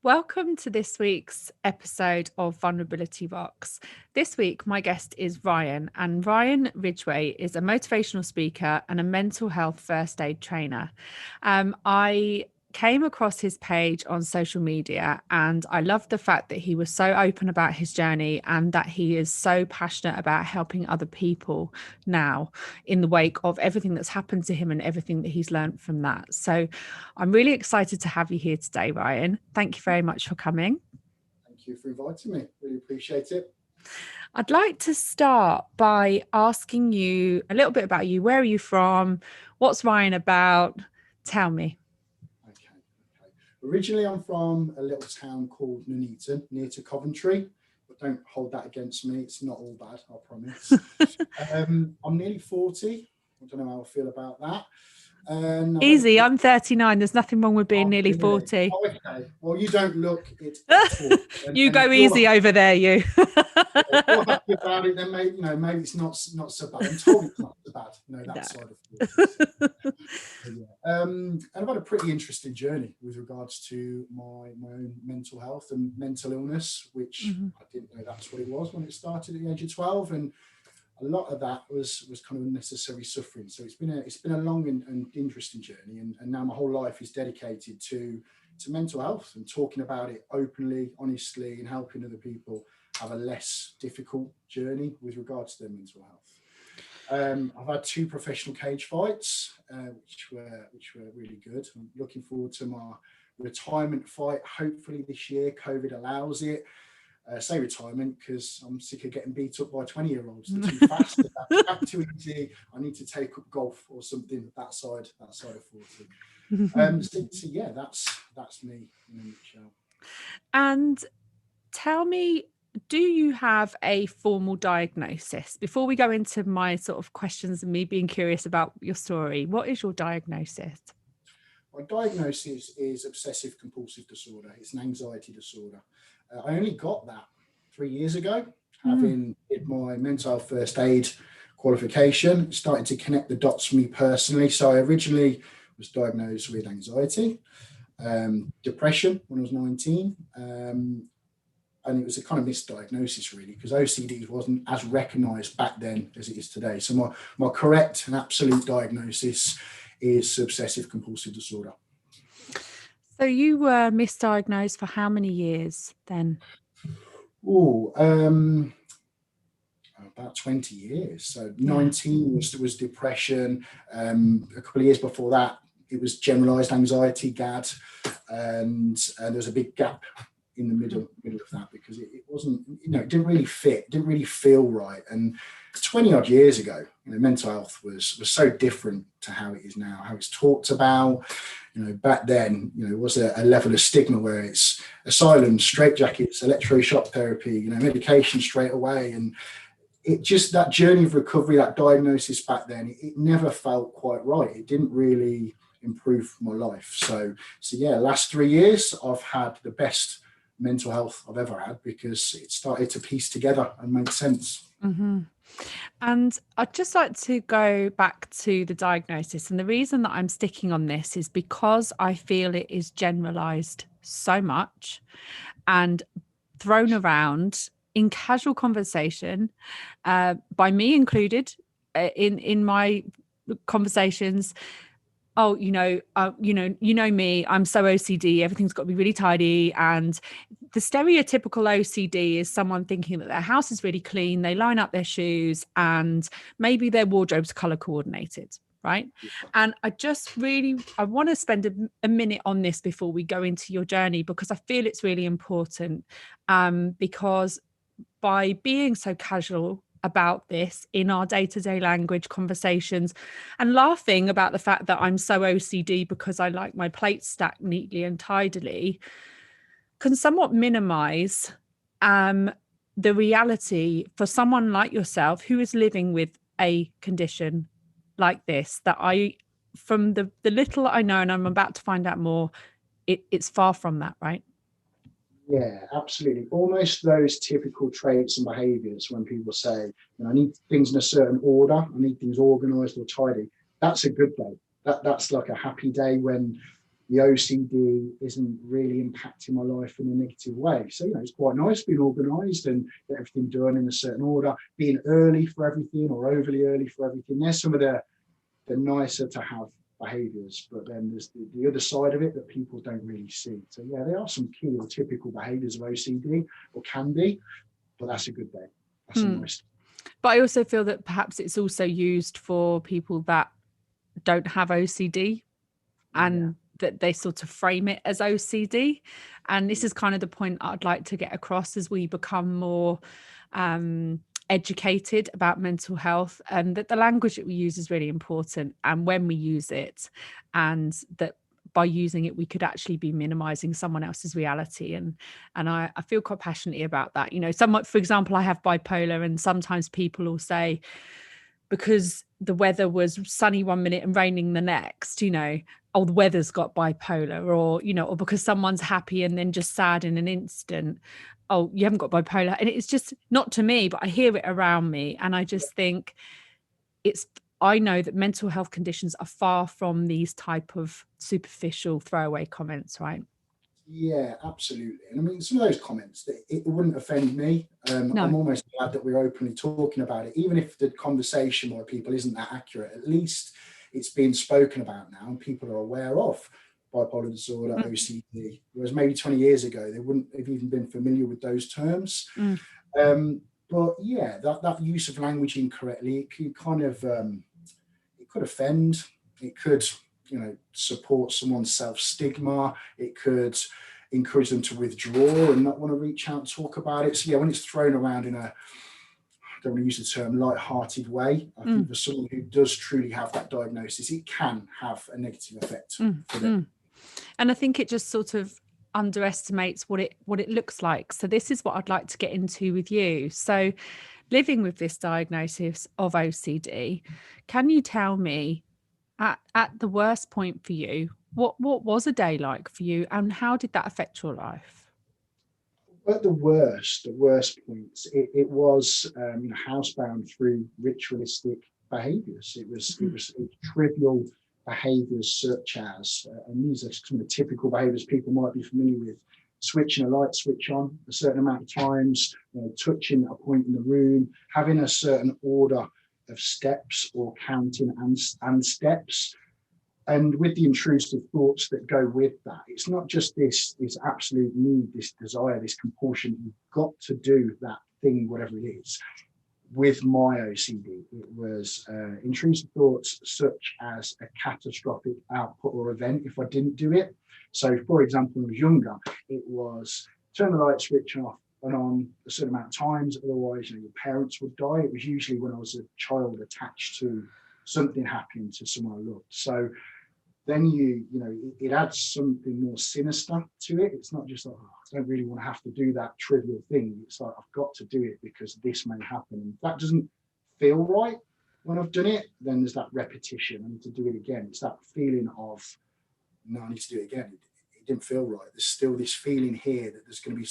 Welcome to this week's episode of Vulnerability Rocks. This week, my guest is Ryan, and Ryan Ridgeway is a motivational speaker and a mental health first aid trainer. I came across his page on social media, and I loved the fact that he was so open about his journey and that he is so passionate about helping other people now in the wake of everything that's happened to him and everything that he's learned from that. So I'm really excited to have you here today, Ryan. Thank you very much for coming. Thank you for inviting me. Really appreciate it. I'd like to start by asking you a little bit about you. Where are you from? What's Ryan about? Tell me. Okay. Originally, I'm from a little town called Nuneaton, near to Coventry, but don't hold that against me. It's not all bad, I promise. I'm nearly 40. I don't know how I feel about that. Easy, I'm 39. There's nothing wrong with being nearly really? 40. Oh, okay. Well, you don't look it at all. You go easy over there, you. If you're happy about it, then maybe it's not so bad. I'm told it's not so bad, that side of things. And I've had a pretty interesting journey with regards to my own mental health and mental illness, which I didn't know that's what it was when it started at the age of 12, and a lot of that was kind of unnecessary suffering. So it's been a long and interesting journey, and now my whole life is dedicated to mental health and talking about it openly, honestly, and helping other people have a less difficult journey with regards to their mental health. I've had 2 professional cage fights, which were really good. I'm looking forward to my retirement fight, hopefully this year. COVID allows it. Say retirement because I'm sick of getting beat up by 20-year-olds. They're too fast, they're too easy. I need to take up golf or something that side of 40. So yeah, that's me in a nutshell. And tell me, do you have a formal diagnosis? Before we go into my sort of questions and me being curious about your story, what is your diagnosis? My diagnosis is obsessive compulsive disorder. It's an anxiety disorder. I only got that 3 years ago, having did my mental health first aid qualification, starting to connect the dots for me personally. So I originally was diagnosed with anxiety, depression when I was 19. And it was a kind of misdiagnosis, really, because OCD wasn't as recognised back then as it is today. So my correct and absolute diagnosis is obsessive compulsive disorder. So you were misdiagnosed for how many years then? About 20 years. So 19 was depression. A couple of years before that, it was generalised anxiety, GAD, and there was a big gap in the middle of that because it wasn't, it didn't really fit, didn't really feel right. And 20 odd years ago, mental health was so different to how it is now, how it's talked about. Back then, it was a level of stigma where it's asylum, straitjackets, electroshock therapy, medication straight away. And it just, that journey of recovery, that diagnosis back then, it never felt quite right. It didn't really improve my life. So yeah, last 3 years, I've had the best mental health I've ever had because it started to piece together and make sense. Mm-hmm. And I'd just like to go back to the diagnosis. And the reason that I'm sticking on this is because I feel it is generalized so much and thrown around in casual conversation, by me included, in my conversations. Oh, you know me, I'm so OCD, everything's got to be really tidy. And the stereotypical OCD is someone thinking that their house is really clean, they line up their shoes, and maybe their wardrobe's color coordinated, right? And I want to spend a minute on this before we go into your journey, because I feel it's really important, because by being so casual about this in our day-to-day language conversations and laughing about the fact that I'm so OCD because I like my plates stacked neatly and tidily can somewhat minimize the reality for someone like yourself who is living with a condition like this, that from the little I know, and I'm about to find out more, it's far from that, right? Yeah, absolutely. Almost those typical traits and behaviours when people say, I need things in a certain order, I need things organised or tidy. That's a good day. That's like a happy day when the OCD isn't really impacting my life in a negative way. So, it's quite nice being organised and get everything done in a certain order, being early for everything or overly early for everything. There's some of the nicer to have behaviours, but then there's the other side of it that people don't really see. So yeah, there are some key or typical behaviours of OCD, or can be, but that's a good day. That's a nice. But I also feel that perhaps it's also used for people that don't have OCD, and that they sort of frame it as OCD. And this is kind of the point I'd like to get across as we become more educated about mental health, and that the language that we use is really important, and when we use it, and that by using it we could actually be minimizing someone else's reality. And I feel quite passionately about that. Somewhat, for example, I have bipolar, and sometimes people will say, because the weather was sunny one minute and raining the next, oh, the weather's got bipolar, or because someone's happy and then just sad in an instant, oh, you haven't got bipolar. And it's just not to me, but I hear it around me. And I just think I know that mental health conditions are far from these type of superficial throwaway comments, right? Yeah, absolutely. And I mean, some of those comments, it wouldn't offend me. No. I'm almost glad that we're openly talking about it, even if the conversation by people isn't that accurate. At least it's being spoken about now, and people are aware of bipolar disorder, OCD, whereas maybe 20 years ago they wouldn't have even been familiar with those terms. But yeah, that use of language incorrectly, it could kind of it could offend, it could support someone's self-stigma, it could encourage them to withdraw and not want to reach out and talk about it. So yeah, when it's thrown around in I don't want to use the term light-hearted way, I think for someone who does truly have that diagnosis, it can have a negative effect for them. And I think it just sort of underestimates what it looks like. So this is what I'd like to get into with you. So living with this diagnosis of OCD, can you tell me at the worst point for you, what was a day like for you, and how did that affect your life? At the worst points, it was housebound through ritualistic behaviours. It was trivial behaviours such as, and these are some of the typical behaviours people might be familiar with: switching a light switch on a certain amount of times, touching a point in the room, having a certain order of steps or counting and steps. And with the intrusive thoughts that go with that, it's not just this absolute need, this desire, this compulsion. You've got to do that thing, whatever it is. With my OCD, it was intrusive thoughts such as a catastrophic output or event if I didn't do it. So, for example, when I was younger, it was turn the light switch off and on a certain amount of times, otherwise your parents would die. It was usually when I was a child attached to something happening to someone I loved. So then it adds something more sinister to it. It's not just like, oh, I don't really want to have to do that trivial thing. It's like, I've got to do it because this may happen. And if that doesn't feel right when I've done it, then there's that repetition. I need to do it again. It's that feeling of, no, I need to do it again. It didn't feel right. There's still this feeling here that there's going to be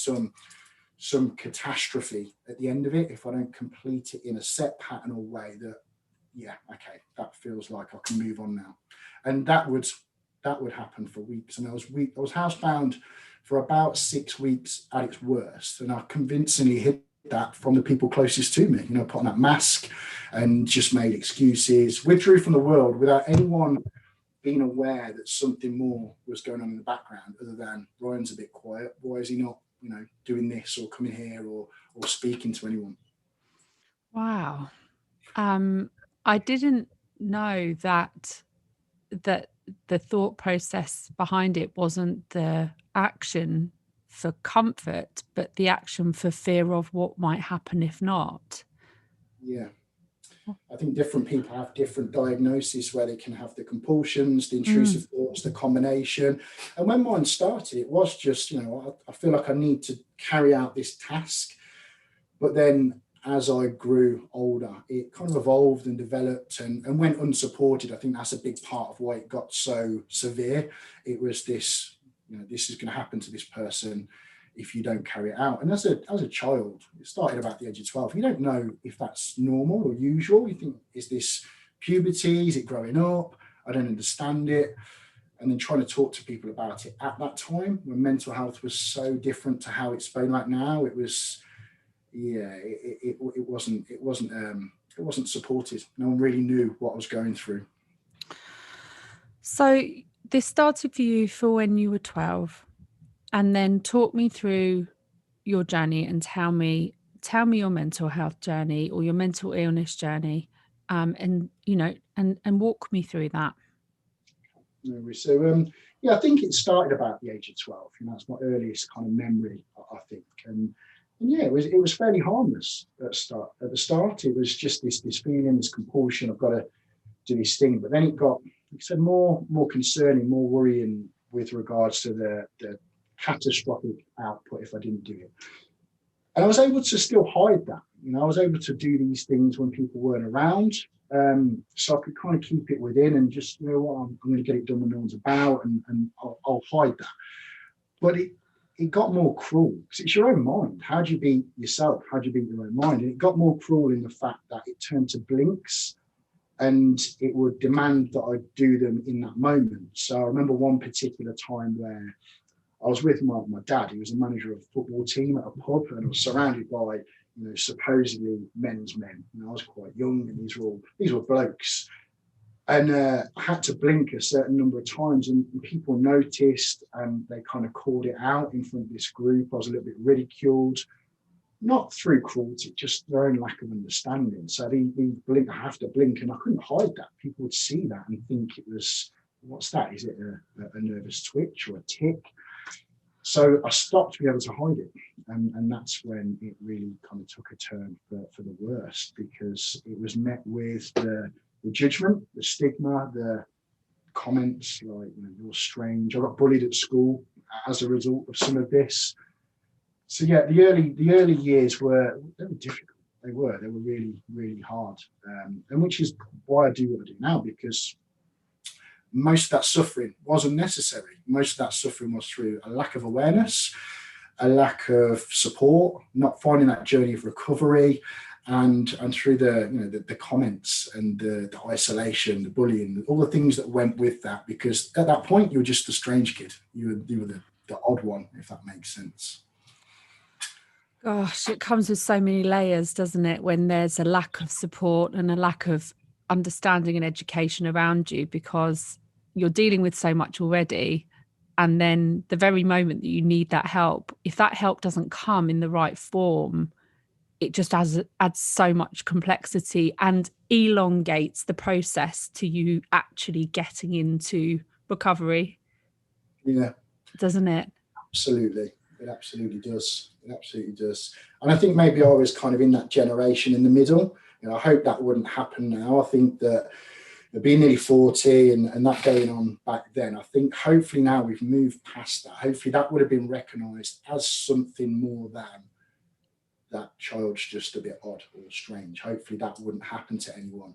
some catastrophe at the end of it if I don't complete it in a set pattern or way that, yeah, okay, that feels like I can move on now. And that would happen for weeks. And I was housebound for about 6 weeks at its worst. And I convincingly hid that from the people closest to me, put on that mask and just made excuses, withdrew from the world without anyone being aware that something more was going on in the background other than Ryan's a bit quiet. Why is he not, doing this or coming here or speaking to anyone? Wow. I didn't know that the thought process behind it wasn't the action for comfort, but the action for fear of what might happen if not. Yeah. I think different people have different diagnoses where they can have the compulsions, the intrusive thoughts, the combination. And when mine started, it was just, I feel like I need to carry out this task. But then as I grew older, it kind of evolved and developed and went unsupported. I think that's a big part of why it got so severe. It was this, this is going to happen to this person if you don't carry it out. And as a child, it started about the age of 12. You don't know if that's normal or usual. You think, is this puberty? Is it growing up? I don't understand it. and then trying to talk to people about it at that time when mental health was so different to how it's been like now. It was, it wasn't supported. No one really knew what I was going through. So this started for you for when you were 12, and then talk me through your journey and tell me your mental health journey or your mental illness journey, and walk me through that. So I think it started about the age of 12. That's my earliest kind of memory, I think. And yeah, it was fairly harmless at the start. It was just this feeling, this compulsion, I've got to do this thing. But then it got, like I said, more concerning, more worrying with regards to the catastrophic output if I didn't do it. And I was able to still hide that. I was able to do these things when people weren't around. So I could kind of keep it within and just, I'm going to get it done when no one's about, and I'll hide that. But it got more cruel because it's your own mind. How do you beat yourself? How do you beat your own mind? And it got more cruel in the fact that it turned to blinks, and it would demand that I do them in that moment. So I remember one particular time where I was with my dad. He was a manager of a football team at a pub, and I was surrounded by, supposedly men's men. I was quite young, and these were blokes. And I had to blink a certain number of times, and people noticed, and they kind of called it out in front of this group. I was a little bit ridiculed, not through cruelty, just their own lack of understanding. So they blink, I have to blink, and I couldn't hide that. People would see that and think it was, what's that? Is it a nervous twitch or a tic? So I stopped being able to hide it. And that's when it really kind of took a turn for the worst, because it was met with the judgment, the stigma, the comments like, you're strange. I got bullied at school as a result of some of this. So yeah, the early years were difficult. They were really, really hard. And which is why I do what I do now, because most of that suffering wasn't necessary. Most of that suffering was through a lack of awareness, a lack of support, not finding that journey of recovery, and through the comments and the isolation, the bullying, all the things that went with that. Because at that point, you were just a strange kid. You were the odd one, if that makes sense. Gosh, it comes with so many layers, doesn't it? When there's a lack of support and a lack of understanding and education around you, because you're dealing with so much already. And then the very moment that you need that help, if that help doesn't come in the right form, it just adds so much complexity and elongates the process to you actually getting into recovery. Yeah. Doesn't it? Absolutely. It absolutely does. It absolutely does. And I think maybe I was kind of in that generation in the middle. I hope that wouldn't happen now. I think that being nearly 40 and that going on back then, I think hopefully now we've moved past that. Hopefully that would have been recognised as something more than that child's just a bit odd or strange. Hopefully that wouldn't happen to anyone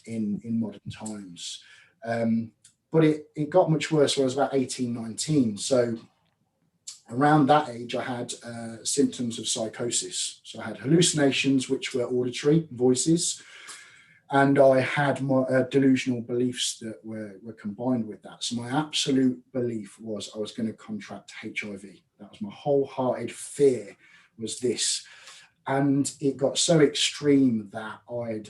in modern times. But it got much worse when I was about 18, 19. So around that age, I had symptoms of psychosis. So I had hallucinations, which were auditory voices, and I had my delusional beliefs that were combined with that. So my absolute belief was I was going to contract HIV. That was my wholehearted fear, was this. And it got so extreme that I'd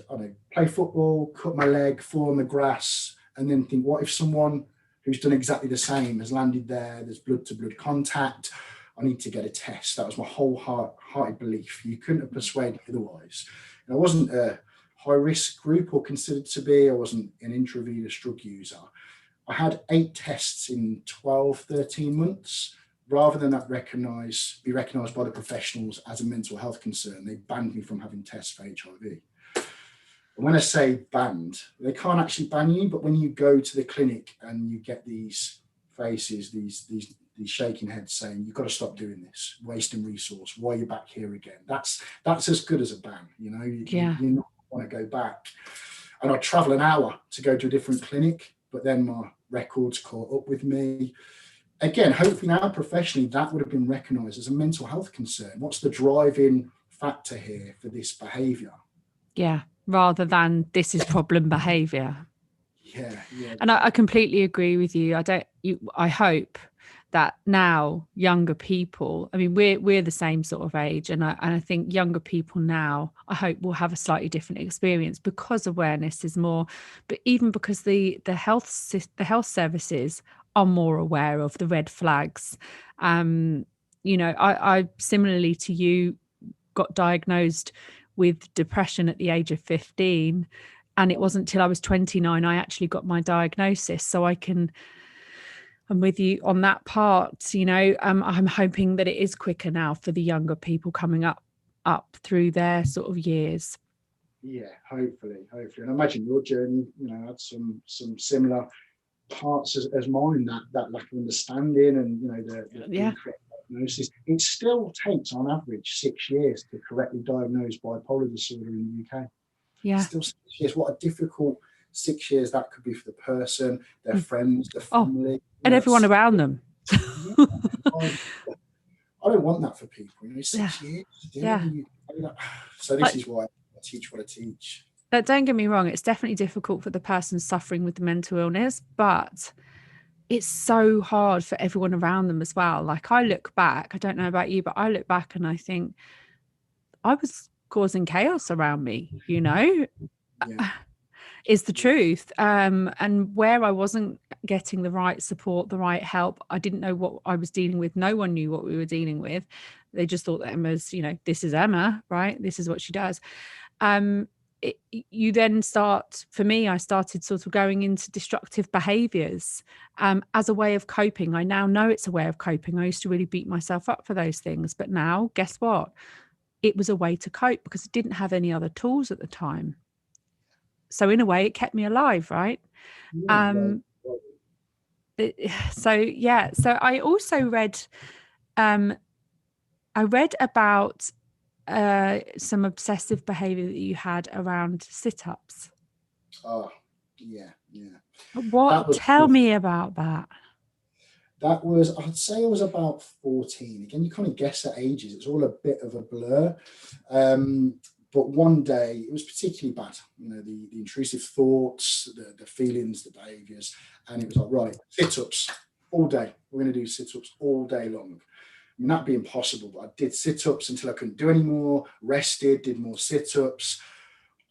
play football, cut my leg, fall on the grass, and then think, what if someone who's done exactly the same has landed there, there's blood-to-blood contact, I need to get a test. That was my wholehearted belief. You couldn't have persuaded me otherwise. And I wasn't a high-risk group or considered to be. I wasn't an intravenous drug user. I had 8 tests in 12, 13 months. Rather than that be recognised by the professionals as a mental health concern, they banned me from having tests for HIV. And when I say banned, they can't actually ban you, but when you go to the clinic and you get these faces, these shaking heads saying, you've got to stop doing this, wasting resource, why are you back here again? That's as good as a ban, Yeah. You not want to go back. And I'd travel an hour to go to a different clinic, but then my records caught up with me. Again, hopefully now professionally, that would have been recognised as a mental health concern. What's the driving factor here for this behaviour? Yeah, rather than this is problem behaviour. Yeah. And I completely agree with you. I hope that now younger people, I mean, we're the same sort of age, and I think younger people now, I hope, will have a slightly different experience because awareness is more, but even because the health services are more aware of the red flags. I similarly to you got diagnosed with depression at the age of 15, and it wasn't till I was 29 I actually got my diagnosis. So I'm with you on that part. I'm hoping that it is quicker now for the younger people coming up through their sort of years. Yeah, hopefully. And I imagine your journey, had some similar parts as mine, that lack of understanding and, the incorrect diagnosis. It still takes on average 6 years to correctly diagnose bipolar disorder in the UK. Yeah. Still 6 years. What a difficult 6 years that could be for the person, their friends, their family. And everyone around them. I don't want that for people. 6 years. So this is why I teach what I teach. Don't get me wrong, it's definitely difficult for the person suffering with the mental illness, but it's so hard for everyone around them as well. Like, I look back, I don't know about you, but I look back and I think I was causing chaos around me, is the truth. And where I wasn't getting the right support, the right help, I didn't know what I was dealing with. No one knew what we were dealing with. They just thought that Emma's, this is Emma, right? This is what she does. You then start, for me, I started sort of going into destructive behaviors as a way of coping. I now know it's a way of coping. I used to really beat myself up for those things. But now, guess what? It was a way to cope because I didn't have any other tools at the time. So in a way, it kept me alive, right? So I also read, about some obsessive behavior that you had around sit-ups. Oh, yeah. Tell me about that. That was, I'd say I was about 14. Again, you kind of guess at ages. It's all a bit of a blur. But one day, it was particularly bad. The intrusive thoughts, the feelings, the behaviors. And it was like, right, sit-ups all day. We're going to do sit-ups all day long. I mean, that'd be impossible, but I did sit-ups until I couldn't do any more, rested, did more sit-ups.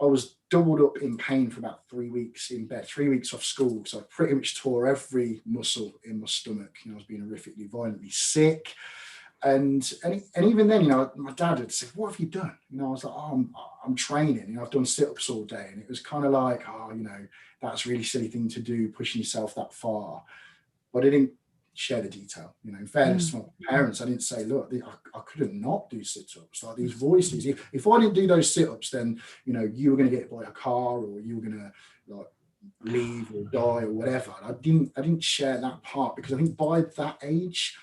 I was doubled up in pain for about 3 weeks in bed, 3 weeks off school. So I pretty much tore every muscle in my stomach. I was being horrifically, violently sick. And even then, my dad had said, what have you done? I was like, I'm training. I've done sit-ups all day. And it was kind of like, that's a really silly thing to do, pushing yourself that far. But I didn't share the detail. In fairness to my parents, I didn't say, look, I couldn't not do sit-ups. Like, these voices, if I didn't do those sit-ups, then you were going to get hit by a car, or you were going to leave or die or whatever. And I didn't share that part, because I think by that age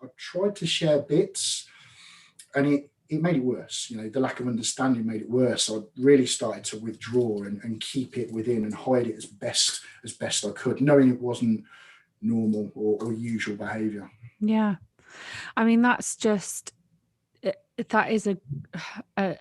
I tried to share bits, and it made it worse. The lack of understanding made it worse. So I really started to withdraw and keep it within and hide it as best I could, knowing it wasn't normal or usual behavior. Yeah, I mean, that's just, that is an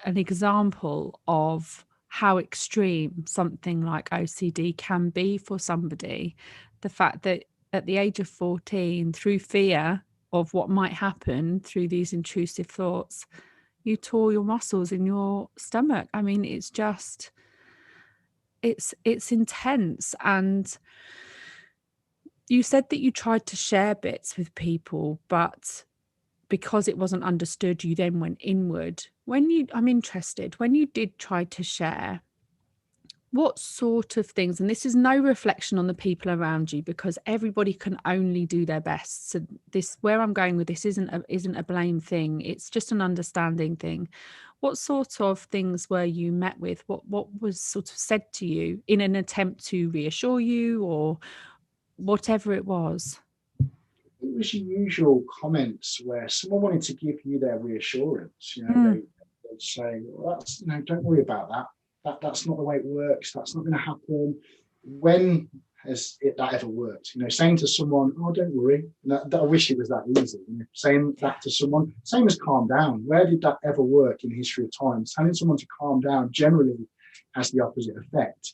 example of how extreme something like OCD can be for somebody. The fact that at the age of 14, through fear of what might happen through these intrusive thoughts, you tore your muscles in your stomach. I mean, it's just, it's intense. And you said that you tried to share bits with people, but because it wasn't understood, you then went inward. I'm interested, when you did try to share, what sort of things, and this is no reflection on the people around you, because everybody can only do their best. So this, where I'm going with this, isn't a blame thing. It's just an understanding thing. What sort of things were you met with? What was sort of said to you in an attempt to reassure you, or whatever it was? It was your usual comments where someone wanted to give you their reassurance. They'd say, well, that's, don't worry about that. That's not the way it works. That's not going to happen. When has that ever worked? Saying to someone, oh, don't worry. That I wish it was that easy. Saying that to someone, same as calm down. Where did that ever work in the history of time? Telling someone to calm down generally has the opposite effect.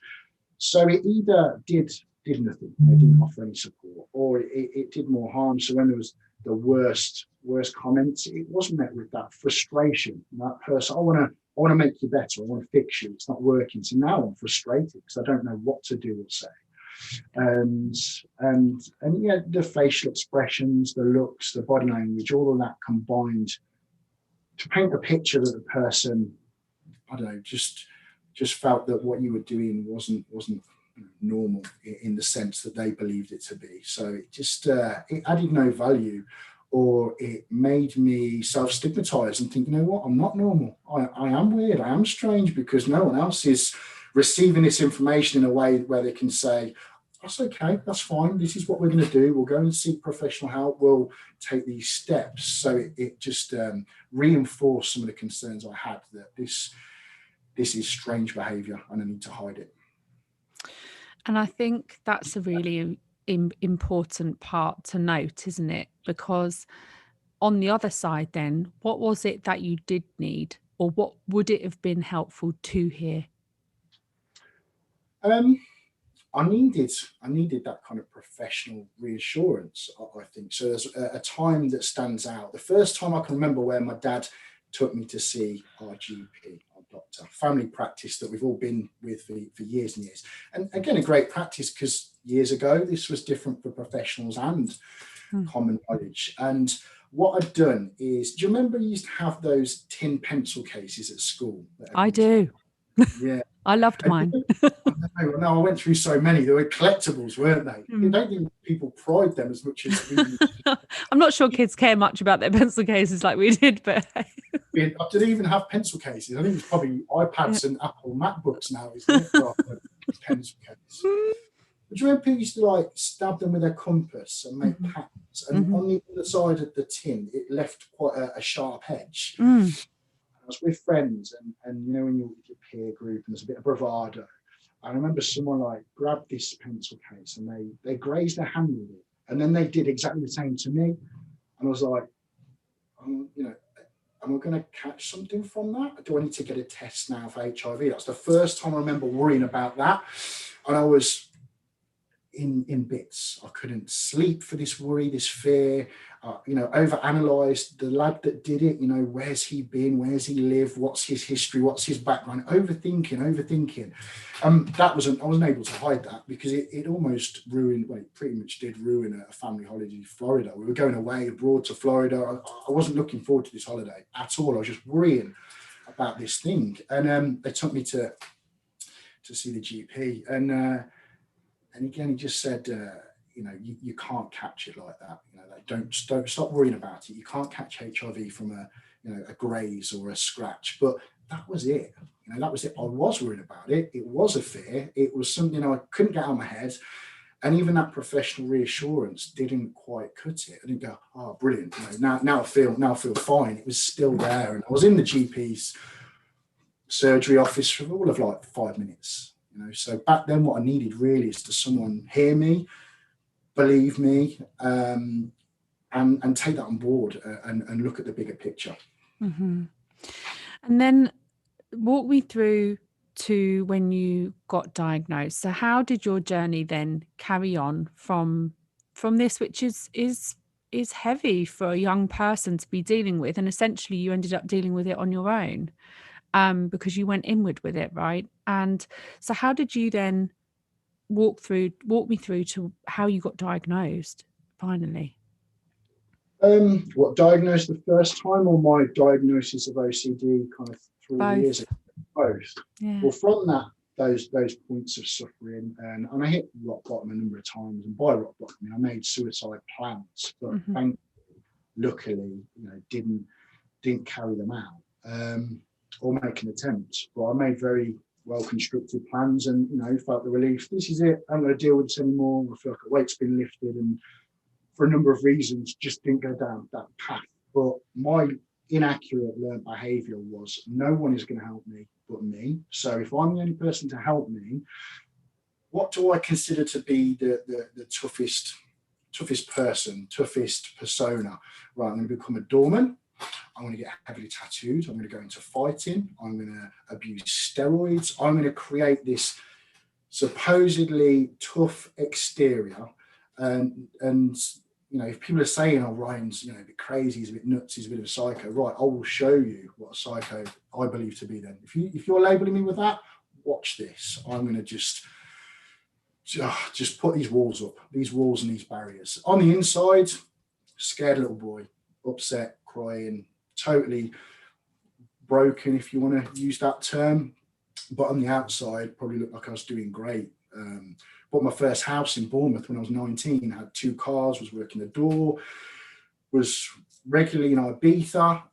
So it either did did nothing. It didn't offer any support, or it did more harm. So when there was the worst comments, it wasn't met with that frustration. That person, I want to make you better. I want to fix you. It's not working. So now I'm frustrated because I don't know what to do or say. And yeah, the facial expressions, the looks, the body language, all of that combined to paint a picture that the person, I don't know, just felt that what you were doing wasn't normal in the sense that they believed it to be. So it just it added no value, or it made me self-stigmatize and think, you know what, I'm not normal. I am weird. I am strange, because no one else is receiving this information in a way where they can say, that's okay, that's fine, this is what we're going to do, we'll go and seek professional help, we'll take these steps. So it just reinforced some of the concerns I had, that this is strange behavior and I need to hide it. And I think that's a really important part to note, isn't it? Because on the other side then, what was it that you did need, or what would it have been helpful to hear? I needed that kind of professional reassurance, I think. So there's a time that stands out. The first time I can remember where my dad took me to see our GP, our doctor, family practice that we've all been with for years and years. And again, a great practice, because years ago, this was different for professionals and common knowledge. And what I'd done is, do you remember you used to have those tin pencil cases at school? I do. Yeah. I loved mine. I went through so many. They were collectibles, weren't they? I don't think people pride them as much as we I'm not sure kids care much about their pencil cases like we did, but I didn't even have pencil cases. I think it's probably iPads and Apple MacBooks now, isn't it? Pencil case. But do you remember people used to like stab them with a compass and make patterns? And on the other side of the tin, it left quite a sharp edge. I was with friends, and you know, when you're with your peer group and there's a bit of bravado, I remember someone like grabbed this pencil case and they grazed their hand with it, and then they did exactly the same to me, and I was like, you know, am I going to catch something from that? Do I need to get a test now for HIV? That's the first time I remember worrying about that, and I was in bits. I couldn't sleep for this worry, this fear. You know, overanalyzed the lad that did it. You know, where's he been? Where's he lived? What's his history? What's his background? Overthinking. I wasn't able to hide that, because it almost ruined. Well, it pretty much did ruin a family holiday in Florida. We were going away abroad to Florida. I wasn't looking forward to this holiday at all. I was just worrying about this thing, and they took me to see the GP, and again, he just said, you know, you can't catch it like that. You know, like, don't stop worrying about it. You can't catch HIV from a graze or a scratch. But that was it. You know, that was it. I was worried about it. It was a fear. It was something I couldn't get out of my head. And even that professional reassurance didn't quite cut it. I didn't go, oh, brilliant. You know, now I feel fine. It was still there, and I was in the GP's surgery office for all of like 5 minutes. You know, so back then, what I needed really is to someone hear me, believe me, and take that on board, and look at the bigger picture. And then walk me through to when you got diagnosed. So how did your journey then carry on from this, which is heavy for a young person to be dealing with, and essentially you ended up dealing with it on your own, because you went inward with it, right? And so how did you then walk me through to how you got diagnosed finally? What, diagnosed the first time, or my diagnosis of OCD kind of 3 years ago? Both. Yeah. Well, from that, those points of suffering, and I hit rock bottom a number of times, and by rock bottom, I mean, I made suicide plans, but thankfully, luckily, you know, didn't carry them out, or make an attempt. But I made very well constructed plans, and you know, felt the relief. This is it. I'm going to deal with this anymore. I feel like a weight's been lifted, and for a number of reasons, just didn't go down that path. But my inaccurate learned behavior was, no one is going to help me but me. So if I'm the only person to help me, what do I consider to be the toughest person, toughest persona? Right, I'm going to become a doorman. I'm going to get heavily tattooed. I'm going to go into fighting. I'm going to abuse steroids. I'm going to create this supposedly tough exterior, and you know, if people are saying, oh, Ryan's, you know, a bit crazy, he's a bit nuts, he's a bit of a psycho, right, I will show you what a psycho I believe to be then. If you're labeling me with that, watch this. I'm going to just put these walls up, these walls and these barriers. On the inside, scared little boy, upset, crying, totally broken, if you want to use that term. But on the outside, probably looked like I was doing great. Bought my first house in Bournemouth when I was 19, had 2 cars, was working the door, was regularly in Ibiza,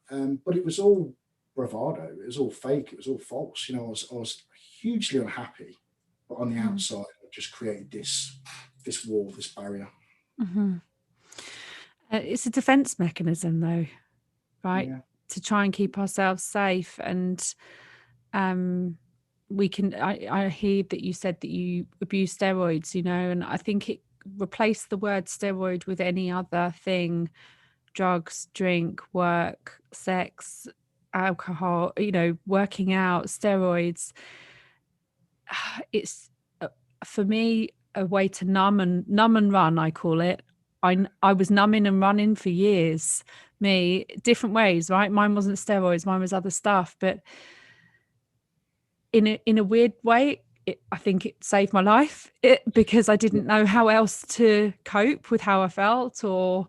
but it was all bravado. It was all fake. It was all false. You know, I was hugely unhappy, but on the outside, I just created this wall, this barrier. Mm-hmm. It's a defense mechanism, though, right? Yeah. To try and keep ourselves safe. And we can, I hear that you said that you abuse steroids, you know, and I think it replaced the word steroid with any other thing: drugs, drink, work, sex, alcohol, you know, working out, steroids. It's for me a way to numb and run, I call it. I was numbing and running for years, me, different ways, right? Mine wasn't steroids, mine was other stuff, but in a weird way, I think it saved my life, because I didn't know how else to cope with how I felt, or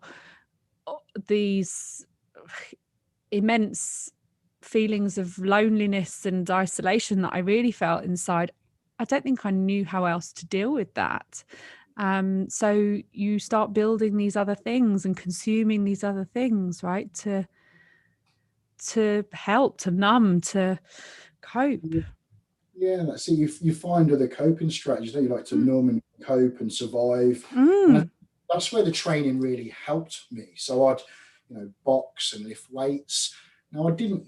these immense feelings of loneliness and isolation that I really felt inside. I don't think I knew how else to deal with that. So you start building these other things and consuming these other things, right? To help, to numb, to cope. Yeah, that's it. You find other coping strategies, don't you? Like to numb and cope and survive. And that's where the training really helped me. So I'd, you know, box and lift weights. Now I didn't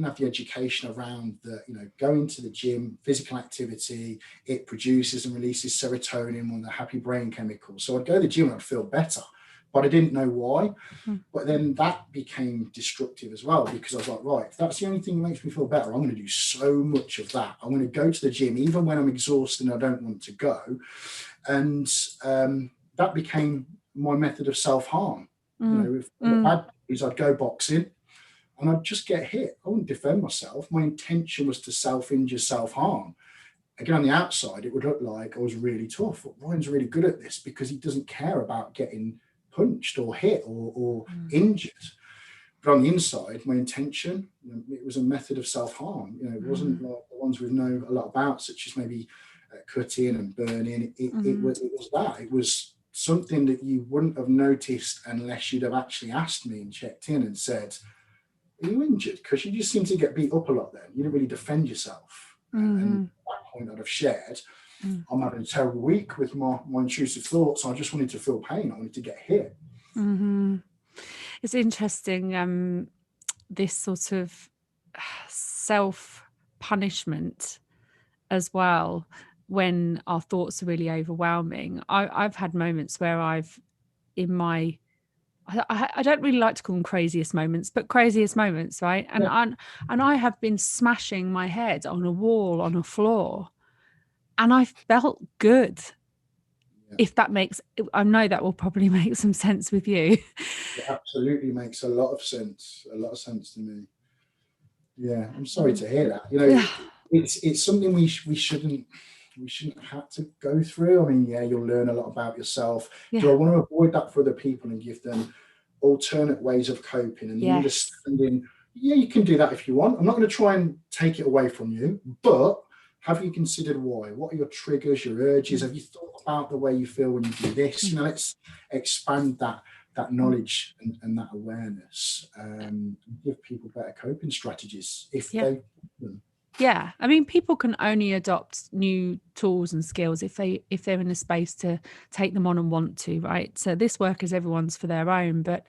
have the education around the, you know, going to the gym, physical activity, it produces and releases serotonin, one of the happy brain chemicals. So I'd go to the gym and I'd feel better, but I didn't know why. But then that became destructive as well, because I was like, right, if that's the only thing that makes me feel better, I'm going to do so much of that. I'm going to go to the gym even when I'm exhausted and I don't want to go. And that became my method of self-harm. You know, if bad days, I'd go boxing and I'd just get hit. I wouldn't defend myself. My intention was to self-injure, self-harm. Again, on the outside, it would look like I was really tough. Ryan's really good at this because he doesn't care about getting punched or hit or injured. But on the inside, my intention, you know, it was a method of self-harm. You know, it wasn't like the ones we know a lot about, such as maybe cutting and burning. It was that. It was something that you wouldn't have noticed unless you'd have actually asked me and checked in and said, are you injured? Because you just seem to get beat up a lot then. You didn't really defend yourself. And at that point I'd have shared, I'm having a terrible week with my intrusive thoughts. I just wanted to feel pain. I wanted to get hit. It's interesting, this sort of self-punishment as well, when our thoughts are really overwhelming. I've had moments where I don't really like to call them craziest moments, but craziest moments, right? And I have been smashing my head on a wall, on a floor, and I felt good. If that makes, I know that will probably make some sense with you. It absolutely makes a lot of sense to me. Yeah, I'm sorry to hear that. You know, it's something we shouldn't have to go through. I mean, yeah, you'll learn a lot about yourself. Do I want to avoid that for other people and give them alternate ways of coping and understanding? Yeah, you can do that if you want. I'm not going to try and take it away from you, but have you considered why? What are your triggers, your urges? Have you thought about the way you feel when you do this? You know, let's expand that knowledge and that awareness, and give people better coping strategies if they want them. Yeah, I mean, people can only adopt new tools and skills if they're in a space to take them on and want to, right? So this work is everyone's for their own, but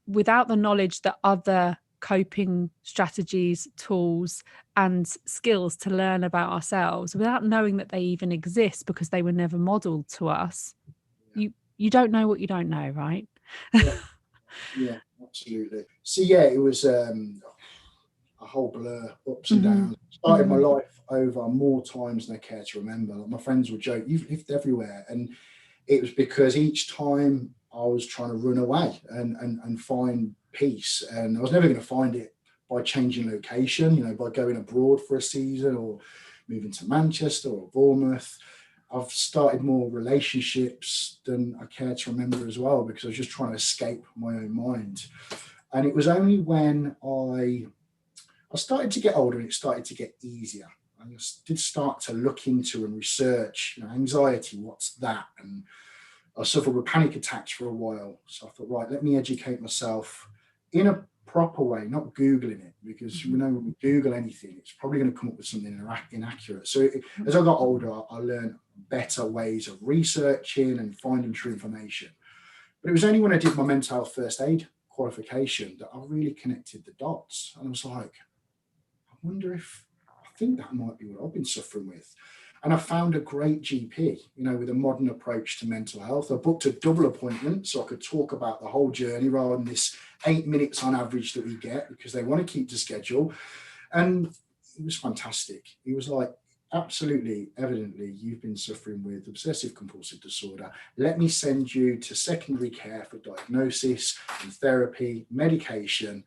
without the knowledge that other coping strategies, tools, and skills to learn about ourselves, without knowing that they even exist because they were never modeled to us, you don't know what you don't know, right? Yeah, absolutely. So yeah, it was a whole blur, ups and downs. Started my life over more times than I care to remember. Like, my friends would joke, "You've lived everywhere," and it was because each time I was trying to run away and find peace, and I was never going to find it by changing location, you know, by going abroad for a season or moving to Manchester or Bournemouth. I've started more relationships than I care to remember as well, because I was just trying to escape my own mind. And it was only when I started to get older and it started to get easier. I did start to look into and research, you know, anxiety, what's that? And I suffered with panic attacks for a while. So I thought, right, let me educate myself in a proper way, not Googling it, because you know, when we Google anything, it's probably going to come up with something inaccurate. So as I got older, I learned better ways of researching and finding true information. But it was only when I did my mental health first aid qualification that I really connected the dots. And I was like, I think that might be what I've been suffering with. And I found a great GP, you know, with a modern approach to mental health. I booked a double appointment so I could talk about the whole journey rather than this 8 minutes on average that we get, because they want to keep to schedule. And it was fantastic. He was like, absolutely, evidently, you've been suffering with obsessive compulsive disorder. Let me send you to secondary care for diagnosis and therapy, medication.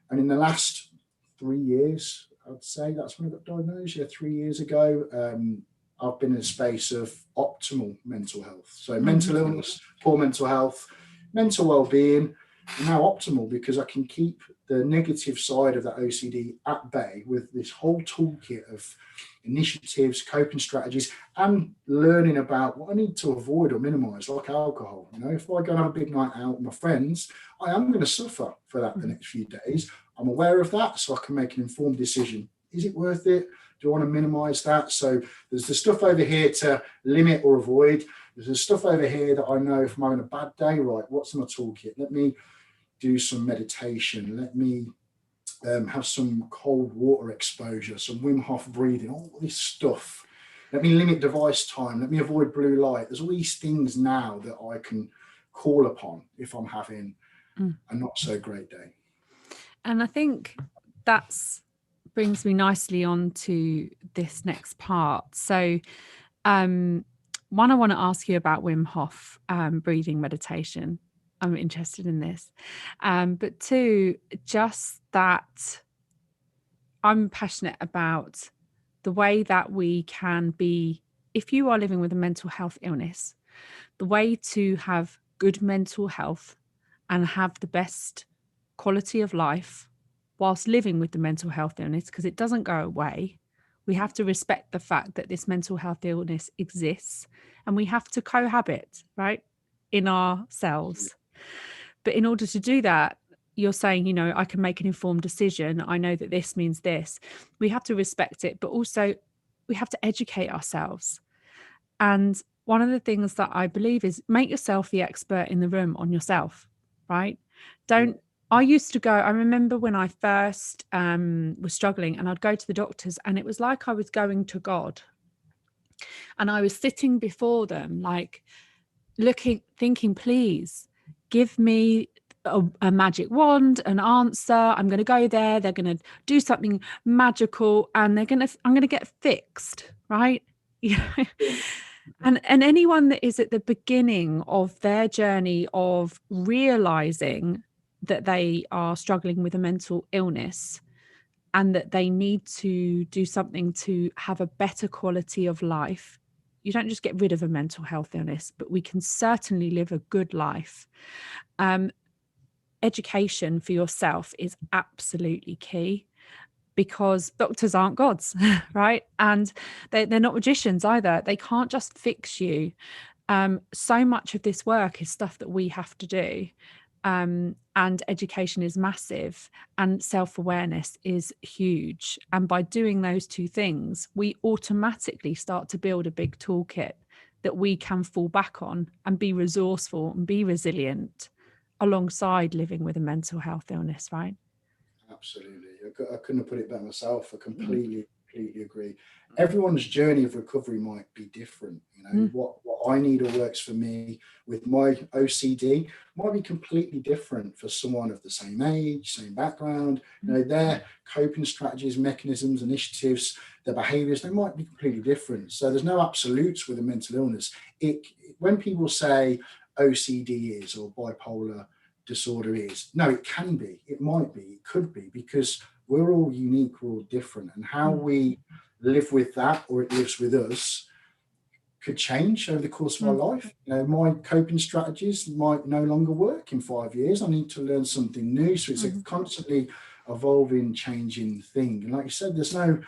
And in the last 3 years, I'd say that's when I got diagnosed, 3 years ago. I've been in a space of optimal mental health. So mental illness, poor mental health, mental well-being, and now optimal, because I can keep the negative side of that OCD at bay with this whole toolkit of initiatives, coping strategies, and learning about what I need to avoid or minimize, like alcohol. You know, if I go and have a big night out with my friends, I am going to suffer for that the next few days. I'm aware of that, so I can make an informed decision. Is it worth it? Do I want to minimize that? So there's the stuff over here to limit or avoid. There's the stuff over here that I know if I'm having a bad day, right, what's in my toolkit? Let me do some meditation. Let me have some cold water exposure, some Wim Hof breathing, all this stuff. Let me limit device time. Let me avoid blue light. There's all these things now that I can call upon if I'm having a not so great day. And I think that's brings me nicely on to this next part. So one, I want to ask you about Wim Hof breathing meditation. I'm interested in this. But two, just that I'm passionate about the way that we can be, if you are living with a mental health illness, the way to have good mental health and have the best quality of life whilst living with the mental health illness, because it doesn't go away. We have to respect the fact that this mental health illness exists and we have to cohabit, right, in ourselves. But in order to do that, you're saying, you know, I can make an informed decision. I know that this means this. We have to respect it, but also we have to educate ourselves. And one of the things that I believe is make yourself the expert in the room on yourself, right? I used to go, I remember when I first was struggling, and I'd go to the doctors and it was like I was going to God. And I was sitting before them, like thinking, please give me a magic wand, an answer. I'm going to go there. They're going to do something magical and I'm going to get fixed, right? And anyone that is at the beginning of their journey of realizing that they are struggling with a mental illness and that they need to do something to have a better quality of life, you don't just get rid of a mental health illness, but we can certainly live a good life. Education for yourself is absolutely key, because doctors aren't gods, right? And they're not magicians either. They can't just fix you. So much of this work is stuff that we have to do. And education is massive and self-awareness is huge. And by doing those two things, we automatically start to build a big toolkit that we can fall back on and be resourceful and be resilient alongside living with a mental health illness, right? Absolutely. I couldn't have put it better myself. I completely completely agree. Everyone's journey of recovery might be different. What I need or works for me with my OCD might be completely different for someone of the same age, same background. Their coping strategies, mechanisms, initiatives, their behaviors, they might be completely different. So there's no absolutes with a mental illness. When people say OCD is or bipolar disorder is, no, it can be, it might be, it could be, because we're all unique, we're all different, and how we live with that, or it lives with us, could change over the course of our life. My coping strategies might no longer work in 5 years. I need to learn something new. So it's a constantly evolving, changing thing. And like you said, there's no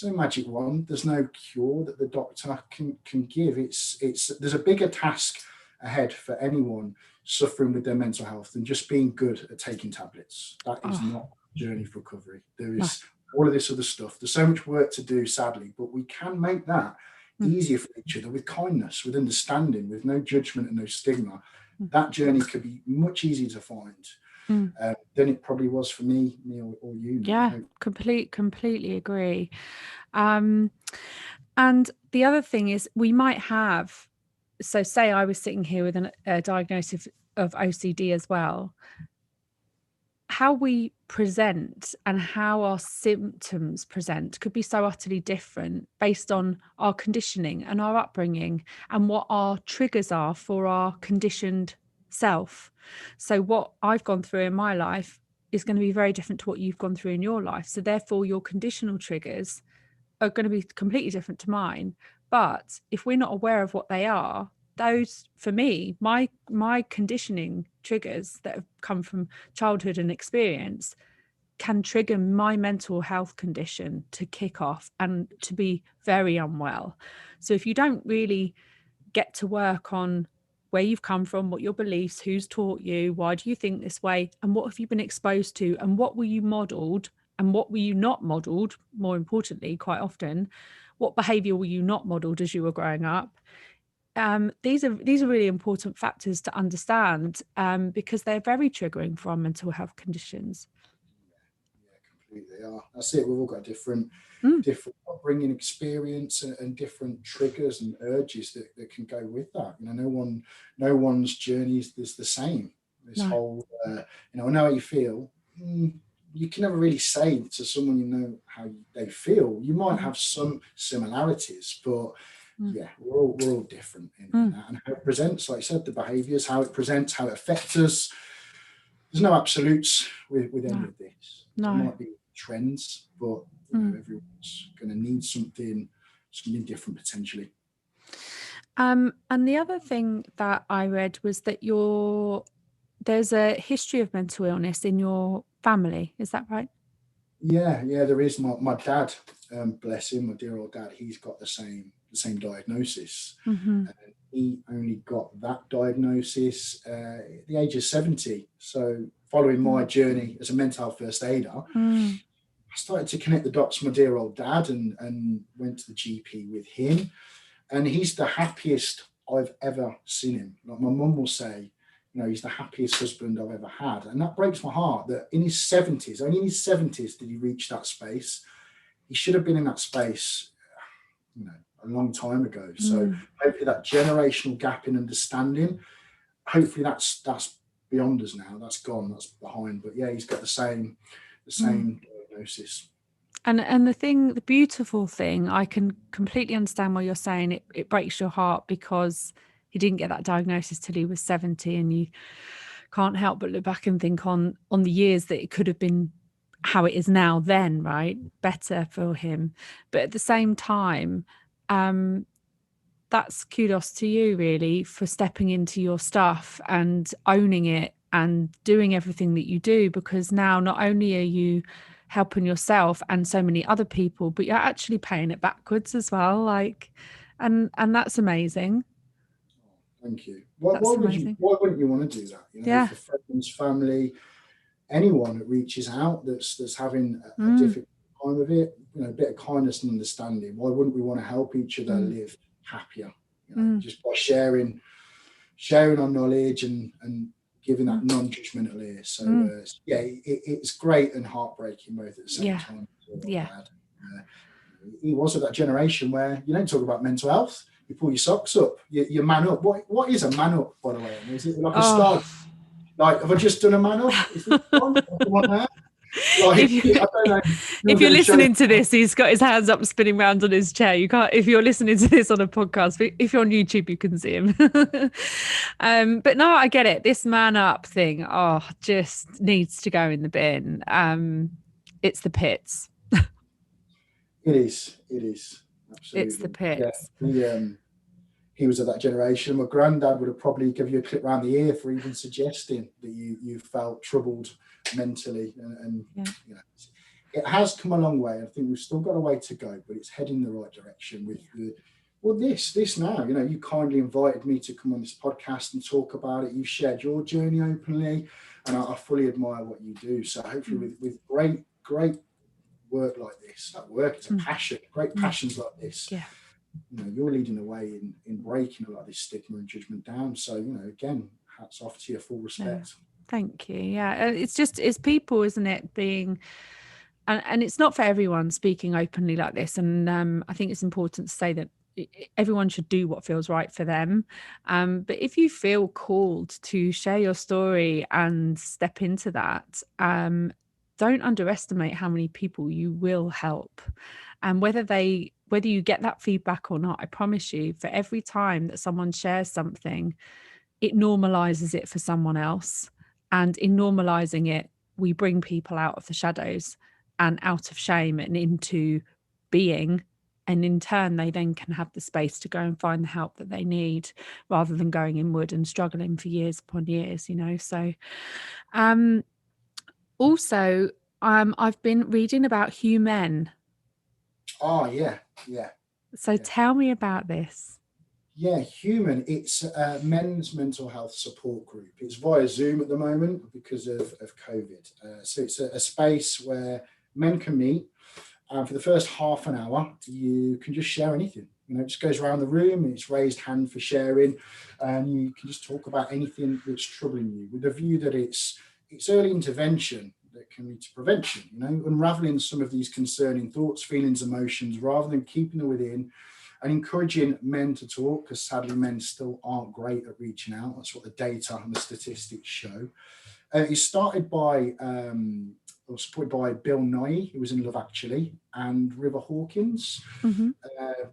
magic wand. There's no cure that the doctor can give. There's a bigger task ahead for anyone suffering with their mental health than just being good at taking tablets. That is not a journey for recovery. There is all of this other stuff. There's so much work to do, sadly, but we can make that easier for each other with kindness, with understanding, with no judgment and no stigma. That journey could be much easier to find than it probably was for me or you. Yeah, completely agree. And the other thing is, we might have, so say I was sitting here with a diagnosis of OCD as well. How we present and how our symptoms present could be so utterly different based on our conditioning and our upbringing and what our triggers are for our conditioned self. So what I've gone through in my life is going to be very different to what you've gone through in your life. So therefore your conditional triggers are going to be completely different to mine. But if we're not aware of what they are, those, for me, my conditioning triggers that have come from childhood and experience can trigger my mental health condition to kick off and to be very unwell. So if you don't really get to work on where you've come from, what your beliefs, who's taught you, why do you think this way, and what have you been exposed to, and what were you modeled and what were you not modeled, more importantly, quite often, what behavior were you not modeled as you were growing up? These are really important factors to understand because they're very triggering for our mental health conditions. Yeah, completely. That's it. We've all got different upbringing experience and different triggers and urges that can go with that. No one's journey is the same. This whole, I know how you feel. You can never really say to someone how they feel. You might have some similarities, but yeah, we're all different in that. And how it presents, like I said, the behaviours, how it presents, how it affects us. There's no absolutes with any of this. There might be trends, but everyone's going to need something different potentially. And the other thing that I read was that there's a history of mental illness in your family. Is that right? Yeah, there is. My dad, bless him, my dear old dad, he's got the same diagnosis. And he only got that diagnosis at the age of 70. So following my journey as a mental health first aider, I started to connect the dots with my dear old dad and went to the GP with him. And he's the happiest I've ever seen him. Like my mum will say, he's the happiest husband I've ever had. And that breaks my heart that in his 70s, only in his 70s did he reach that space. He should have been in that space, a long time ago. So hopefully that generational gap in understanding, hopefully that's beyond us now. That's gone, that's behind. But yeah, he's got the same diagnosis. And the beautiful thing, I can completely understand what you're saying. It breaks your heart because he didn't get that diagnosis till he was 70, and you can't help but look back and think on the years that it could have been how it is now then, right? Better for him. But at the same time, that's kudos to you really for stepping into your stuff and owning it and doing everything that you do, because now not only are you helping yourself and so many other people, but you're actually paying it backwards as well. And that's amazing. Thank you. Why wouldn't you want to do that? For friends, family, anyone that reaches out that's having a difficult time of it, a bit of kindness and understanding. Why wouldn't we want to help each other live happier? Just by sharing our knowledge and giving that non-judgmental ear. So it's great and heartbreaking both at the same time. he was of that generation where you don't talk about mental health. You pull your socks up, you man up. What is a man up, by the way? Is it like a star? Like, have I just done a man up? Is this one there? Like, I don't know. If you're listening to this, he's got his hands up spinning around on his chair. You can't, if you're listening to this on a podcast, but if you're on YouTube, you can see him. But no, I get it. This man up thing, just needs to go in the bin. It's the pits. It is. Absolutely. It's the pits. Yeah. He was of that generation. My granddad would have probably give you a clip around the ear for even suggesting that you felt troubled mentally, and you know, it has come a long way. I think we've still got a way to go, but it's heading in the right direction with this now. You know, you kindly invited me to come on this podcast and talk about it. You've shared your journey openly, and I fully admire what you do. So hopefully with great work like this, that work is a passion, great passions like this. Yeah. You know, you're leading the way in breaking a lot of this stigma and judgment down. So, you know, again, hats off to you, full respect. Thank you. Yeah, it's people, isn't it, being, and it's not for everyone speaking openly like this. And I think it's important to say that everyone should do what feels right for them. But if you feel called to share your story and step into that, don't underestimate how many people you will help. And whether you get that feedback or not, I promise you, for every time that someone shares something, it normalizes it for someone else. And in normalizing it, we bring people out of the shadows and out of shame and into being. And in turn, they then can have the space to go and find the help that they need, rather than going inward and struggling for years upon years, you know. So also, I've been reading about Human. Oh, yeah. So tell me about this. Yeah, Human, it's a men's mental health support group. It's via Zoom at the moment because of COVID. So it's a space where men can meet. For the first half an hour, you can just share anything. You know, it just goes around the room. It's raised hand for sharing. And you can just talk about anything that's troubling you, with the view that it's early intervention that can lead to prevention, you know, unraveling some of these concerning thoughts, feelings, emotions, rather than keeping them within, and encouraging men to talk, because sadly men still aren't great at reaching out. That's what the data and the statistics show. It's started by, or supported by Bill Nye, who was in Love Actually, and River Hawkins. Mm-hmm.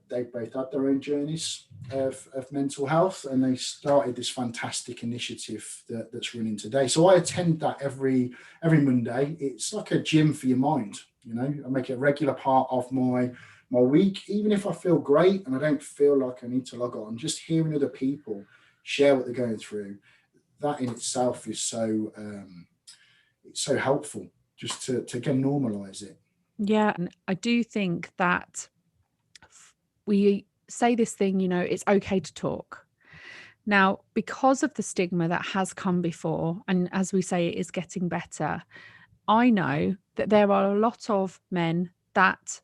They both had their own journeys of mental health, and they started this fantastic initiative that's running today. So I attend that every Monday. It's like a gym for your mind, you know. I make it a regular part of my week, even if I feel great and I don't feel like I need to log on. Just hearing other people share what they're going through, that in itself is so it's so helpful, just to again normalize it. Yeah, and I do think that we say this thing, you know, it's okay to talk. Now, because of the stigma that has come before, and as we say, it is getting better, I know that there are a lot of men that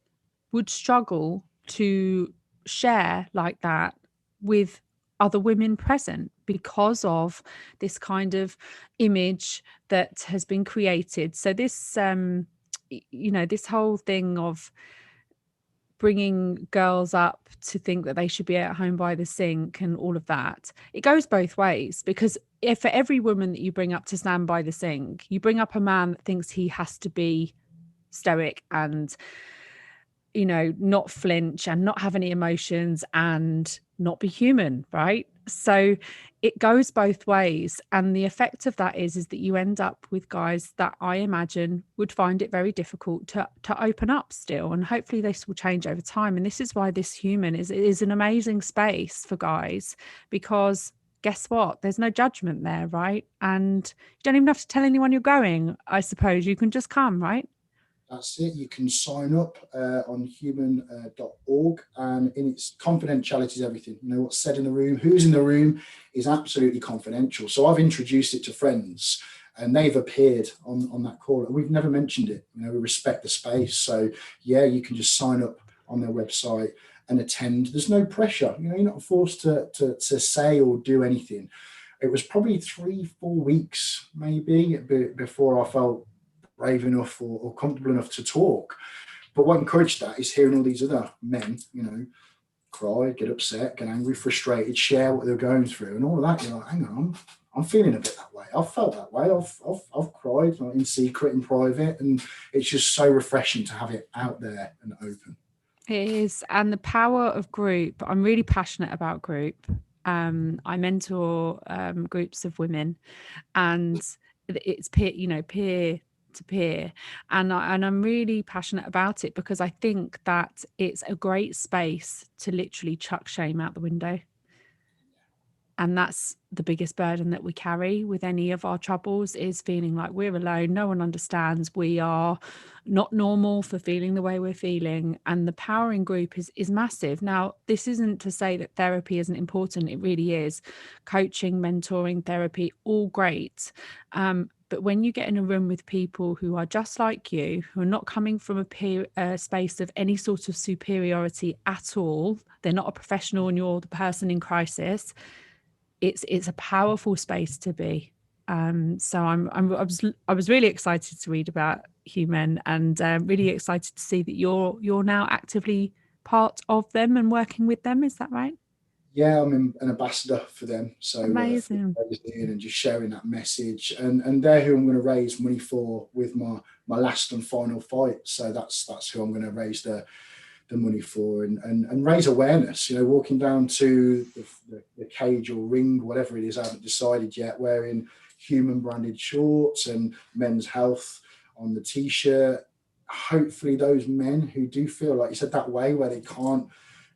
would struggle to share like that with other women present, because of this kind of image that has been created. So this, you know, this whole thing of bringing girls up to think that they should be at home by the sink and all of that, it goes both ways. Because if for every woman that you bring up to stand by the sink, you bring up a man that thinks he has to be stoic and, you know, not flinch and not have any emotions and not be human, right? So it goes both ways. And the effect of that is that you end up with guys that I imagine would find it very difficult to open up still. And hopefully this will change over time. And this is why this Human is an amazing space for guys, because guess what? There's no judgment there, right? And you don't even have to tell anyone you're going, I suppose. You can just come, right? That's it. You can sign up on human.org, and in its confidentiality is everything. You know, what's said in the room, who's in the room is absolutely confidential. So I've introduced it to friends and they've appeared on that call, and we've never mentioned it. You know, we respect the space. So yeah, you can just sign up on their website and attend. There's no pressure. You know, you're not forced to say or do anything. It was probably 3-4 weeks maybe before I felt brave enough or comfortable enough to talk. But what encouraged that is hearing all these other men, you know, cry, get upset, get angry, frustrated, share what they're going through, and all of that. You're like, hang on, I'm feeling a bit that way. I've felt that way. I've cried, like, in secret, in private, and it's just so refreshing to have it out there and open. It is, and the power of group. I'm really passionate about group. I mentor groups of women, and it's peer, you know, peer to peer, and I'm really passionate about it because I think that it's a great space to literally chuck shame out the window. And that's the biggest burden that we carry with any of our troubles, is feeling like we're alone, no one understands, we are not normal for feeling the way we're feeling. And the power in group is massive. Now, this isn't to say that therapy isn't important. It really is. Coaching, mentoring, therapy, all great. But when you get in a room with people who are just like you, who are not coming from a space of any sort of superiority at all, they're not a professional and you're the person in crisis, it's a powerful space to be. So I was really excited to read about Human, and really excited to see that you're now actively part of them and working with them. Is that right? Yeah, I'm an ambassador for them. So Amazing. and just sharing that message, and they're who I'm going to raise money for with my last and final fight. So that's who I'm going to raise the money for, and raise awareness. You know, walking down to the cage or ring, whatever it is, I haven't decided yet, wearing Human branded shorts and Men's Health on the t-shirt. Hopefully those men who do feel, like you said, that way, where they can't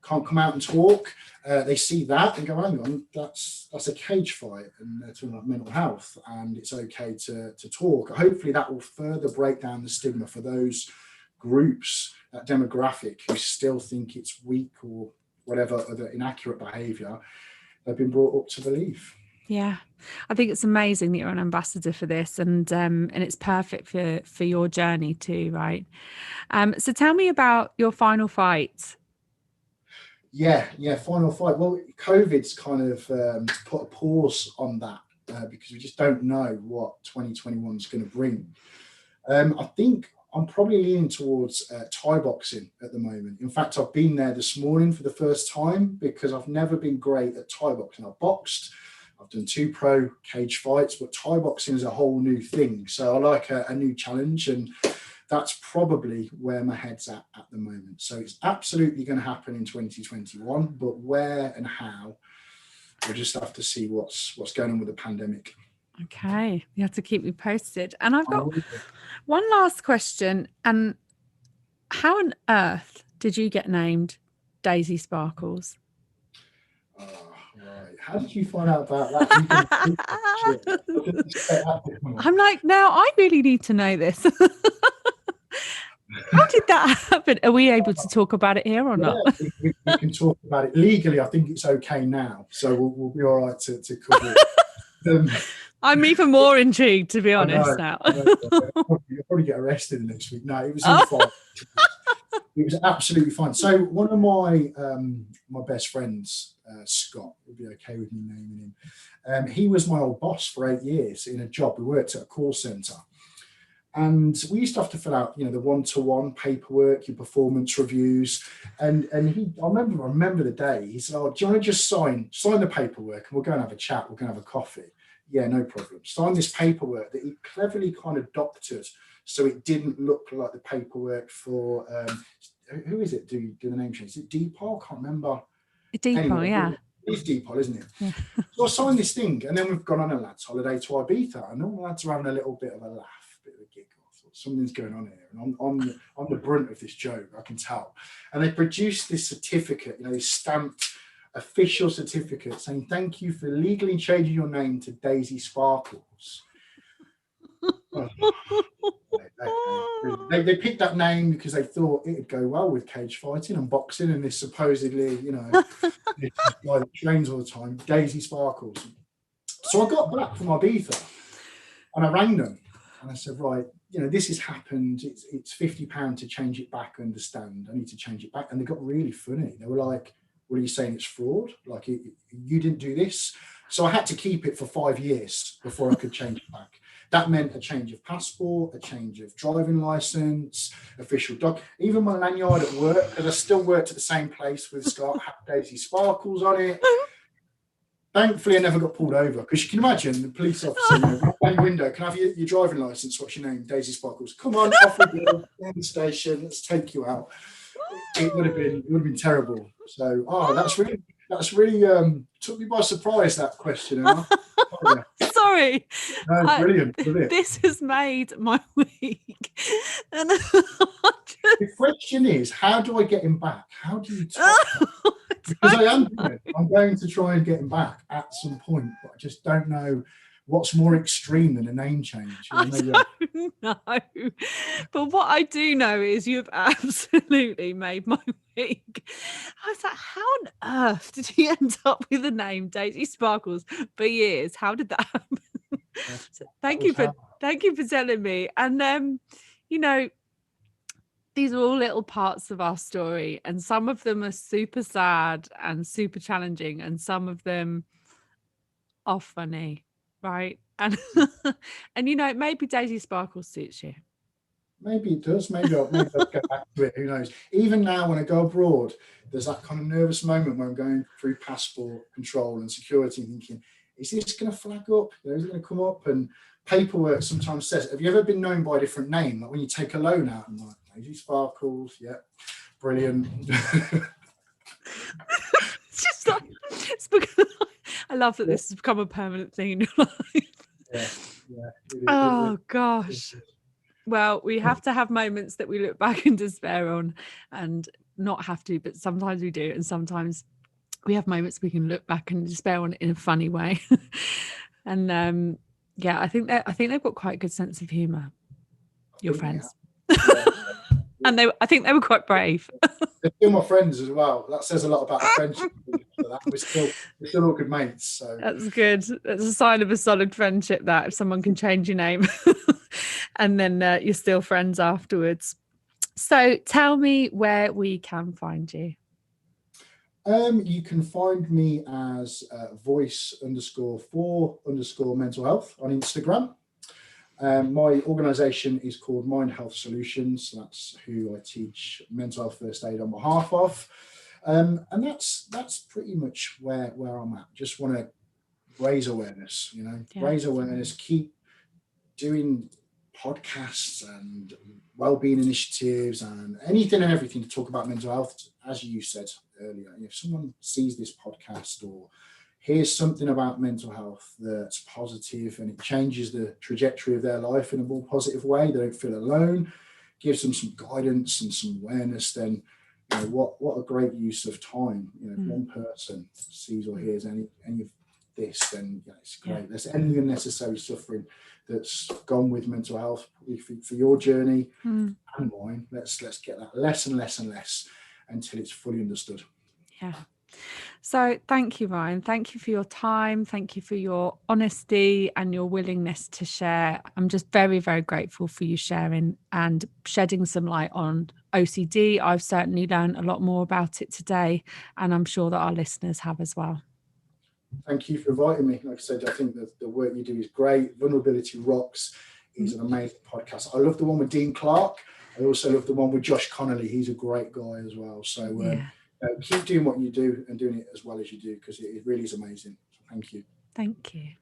come out and talk, they see that and go, hang on, that's a cage fight, and they're talking about mental health, and it's okay to talk. Hopefully that will further break down the stigma for those groups, that demographic, who still think it's weak or whatever other inaccurate behaviour they've been brought up to believe. Yeah, I think it's amazing that you're an ambassador for this, and it's perfect for your journey too, right? So tell me about your final fight. Yeah, final fight. Well, COVID's kind of put a pause on that because we just don't know what 2021 is going to bring. I think I'm probably leaning towards Thai boxing at the moment. In fact, I've been there this morning for the first time because I've never been great at Thai boxing. I've boxed, I've done 2 pro cage fights, but Thai boxing is a whole new thing. So I like a new challenge, and that's probably where my head's at the moment. So it's absolutely going to happen in 2021, but where and how, we'll just have to see what's going on with the pandemic. Okay, you have to keep me posted. And I've got one last question. And how on earth did you get named Daisy Sparkles? Right. How did you find out about that? I'm like, now I really need to know this. How did that happen? Are we able to talk about it here or not? We can talk about it legally. I think it's okay now, so we'll be all right to cover it. I'm even more intrigued, to be honest, now. You'll probably get arrested the next week. No, it was all fine. It was absolutely fine. So one of my best friends, Scott, would be okay with me naming him. He was my old boss for 8 years in a job. We worked at a call centre. And we used to have to fill out, the one-to-one paperwork, your performance reviews. And I remember the day. He said, "Oh, do you want to just sign the paperwork, and we'll go and have a chat. We're going to have a coffee." Yeah, no problem. Sign this paperwork that he cleverly kind of doctored so it didn't look like the paperwork for who is it? Do the name change? Is it Deepal? I can't remember. Deepal, anyway, yeah. It's Deepal, isn't it? Yeah. So I signed this thing, and then we've gone on a lads' holiday to Ibiza, and all the lads are having a little bit of a laugh, a bit of a giggle. I thought, something's going on here, and I'm the brunt of this joke, I can tell. And they produced this certificate, this stamped official certificate saying, "Thank you for legally changing your name to Daisy Sparkles." They picked that name because they thought it'd go well with cage fighting and boxing, and this supposedly, this guy that trains all the time, Daisy Sparkles. So I got back from Ibiza and I rang them and I said, "Right, this has happened. It's £50 to change it back. I understand. I need to change it back." And they got really funny. They were like, "What are you saying? It's fraud? Like you didn't do this?" So I had to keep it for 5 years before I could change it back. That meant a change of passport, a change of driving license, official doc, even my lanyard at work, because I still worked at the same place with Scott, had Daisy Sparkles on it. Thankfully, I never got pulled over, because you can imagine the police officer, knock on the window, can I have your driving license? What's your name? Daisy Sparkles. Come on, off we go, down the station, let's take you out. It would have been terrible. So, that's really took me by surprise, that question, Emma. Sorry. No, brilliant. This has made my week. And the question is, how do I get him back? How do you top that? Because I'm going to try and get him back at some point, but I just don't know what's more extreme than a name change. I don't know. But what I do know is you've absolutely made my week. I was like, how on earth did he end up with the name Daisy Sparkles for years? How did that happen? So thank you for telling me. And these are all little parts of our story, and some of them are super sad and super challenging, and some of them are funny, right? And and maybe Daisy Sparkles suits you. Maybe it does. Maybe I'll get back to it. Who knows? Even now, when I go abroad, there's that kind of nervous moment when I'm going through passport control and security, thinking, is this going to flag up? Is it going to come up? And paperwork sometimes says, have you ever been known by a different name? Like when you take a loan out, and like, Daisy Sparkles, yeah, brilliant. It's just like, it's because I love that this has become a permanent thing in your life. Yeah. Gosh. Well, we have to have moments that we look back and despair on, and not have to, but sometimes we do, and sometimes we have moments we can look back and despair on in a funny way. And I think they've got quite a good sense of humor, your friends. Yeah. And I think they were quite brave. They're still my friends as well. That says a lot about the friendship. We're still all good mates. So that's good. That's a sign of a solid friendship, that if someone can change your name and then you're still friends afterwards. So tell me where we can find you. You can find me as voice_for_mental health on Instagram. My organisation is called Mind Health Solutions. That's who I teach mental health first aid on behalf of. And that's pretty much where I'm at. Just want to raise awareness, raise awareness, keep doing podcasts and wellbeing initiatives and anything and everything to talk about mental health. As you said earlier, if someone sees this podcast or here's something about mental health that's positive and it changes the trajectory of their life in a more positive way, they don't feel alone, gives them some guidance and some awareness, then what a great use of time. If one person sees or hears any of this, then it's great. There's any unnecessary suffering that's gone with mental health for your journey and mine. Let's get that less and less and less until it's fully understood. Yeah. So thank you, Ryan. Thank you for your time. Thank you for your honesty and your willingness to share. I'm just very, very grateful for you sharing and shedding some light on OCD. I've certainly learned a lot more about it today, and I'm sure that our listeners have as well. Thank you for inviting me. Like I said, I think that the work you do is great. Vulnerability Rocks is an amazing podcast. I love the one with Dean Clark. I also love the one with Josh Connolly. He's a great guy as well. So keep doing what you do and doing it as well as you do, because it really is amazing. So thank you. Thank you.